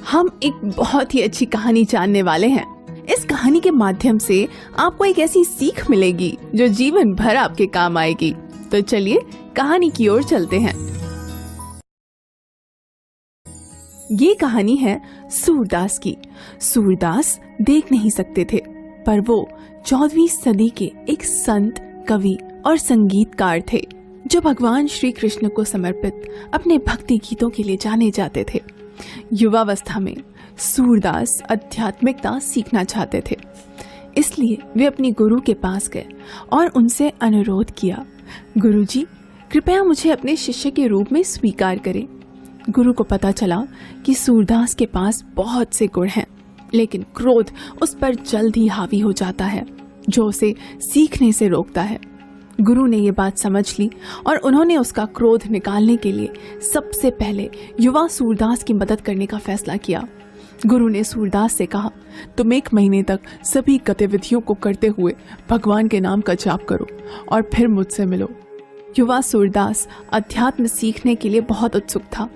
हम एक बहुत ही अच्छी कहानी जानने वाले हैं। इस कहानी के माध्यम से आपको एक ऐसी सीख मिलेगी जो जीवन भर आपके काम आएगी। तो चलिए कहानी की ओर चलते हैं। ये कहानी है सूरदास की। सूरदास देख नहीं सकते थे, पर वो 14वीं सदी के एक संत, कवि और संगीतकार थे जो भगवान श्री कृष्ण को समर्पित अपने भक्ति गीतों के लिए जाने जाते थे। युवावस्था में सूरदास आध्यात्मिकता सीखना चाहते थे, इसलिए वे अपने गुरु के पास गए और उनसे अनुरोध किया, गुरुजी, कृपया मुझे अपने शिष्य के रूप में स्वीकार करें। गुरु को पता चला कि सूरदास के पास बहुत से गुण हैं, लेकिन क्रोध उस पर जल्द ही हावी हो जाता है, जो उसे सीखने से रोकता है। गुरु ने ये बात समझ ली और उन्होंने उसका क्रोध निकालने के लिए सबसे पहले युवा सूरदास की मदद करने का फैसला किया। गुरु ने सूरदास से कहा, तुम 1 महीने तक सभी गतिविधियों को करते हुए भगवान के नाम का जाप करो और फिर मुझसे मिलो। युवा सूरदास अध्यात्म सीखने के लिए बहुत उत्सुक था,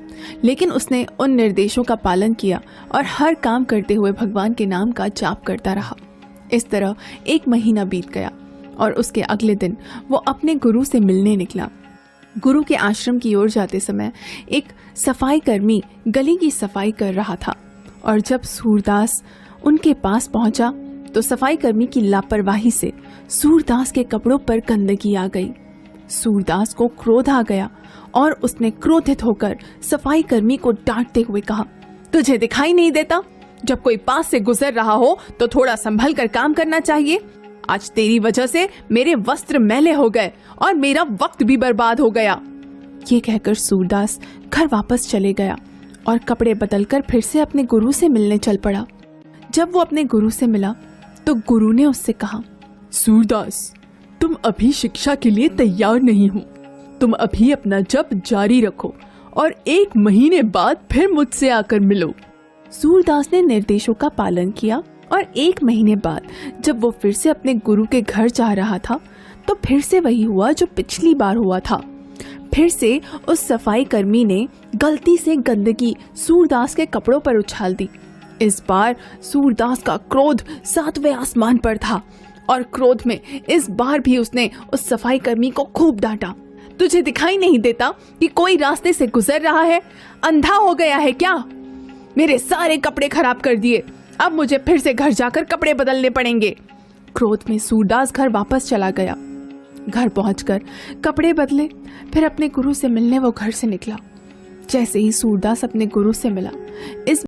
लेकिन उसने उन निर्देशों का पालन किया और हर काम करते हुए भगवान के नाम का जाप करता रहा। इस तरह 1 महीना बीत गया और उसके अगले दिन वो अपने गुरु से मिलने निकला। गुरु के आश्रम की ओर जाते समय एक सफाई कर्मी गली की सफाई कर रहा था और जब सूरदास उनके पास पहुंचा तो सफाई कर्मी की लापरवाही से सूरदास के कपड़ों पर गंदगी आ गई। सूरदास को क्रोध आ गया और उसने क्रोधित होकर सफाई कर्मी को डांटते हुए कहा, तुझे दिखाई नहीं देता? जब कोई पास से गुजर रहा हो तो थोड़ा संभल कर काम करना चाहिए। आज तेरी वजह से मेरे वस्त्र मैले हो गए और मेरा वक्त भी बर्बाद हो गया। ये कहकर सूरदास घर वापस चले गया और कपड़े बदलकर फिर से अपने गुरु से मिलने चल पड़ा। जब वो अपने गुरु से मिला तो गुरु ने उससे कहा, सूरदास, तुम अभी शिक्षा के लिए तैयार नहीं हो। तुम अभी अपना जप जारी रखो और 1 महीने बाद फिर मुझसे आकर मिलो। सूरदास ने निर्देशों का पालन किया और 1 महीने बाद जब वो फिर से अपने गुरु के घर जा रहा था तो फिर से वही हुआ जो पिछली बार हुआ था। फिर से उस सफाई कर्मी ने गलती से गंदगी सूरदास के कपड़ों पर उछाल दी। इस बार सूरदास का क्रोध 7वें आसमान पर था और क्रोध में इस बार भी उसने उस सफाई कर्मी को खूब डांटा। तुझे दिखाई नहीं देता कि कोई रास्ते से गुजर रहा है? अंधा हो गया है क्या? मेरे सारे कपड़े खराब कर दिए। अब मुझे फिर से घर जाकर कपड़े बदलने पड़ेंगे। क्रोध में सूरदास घर वापस चला गया। घर पहुंचकर कपड़े बदले, फिर अपने गुरु से मिलने वो घर से निकला। जैसे ही सूरदास अपने गुरु से मिला, इस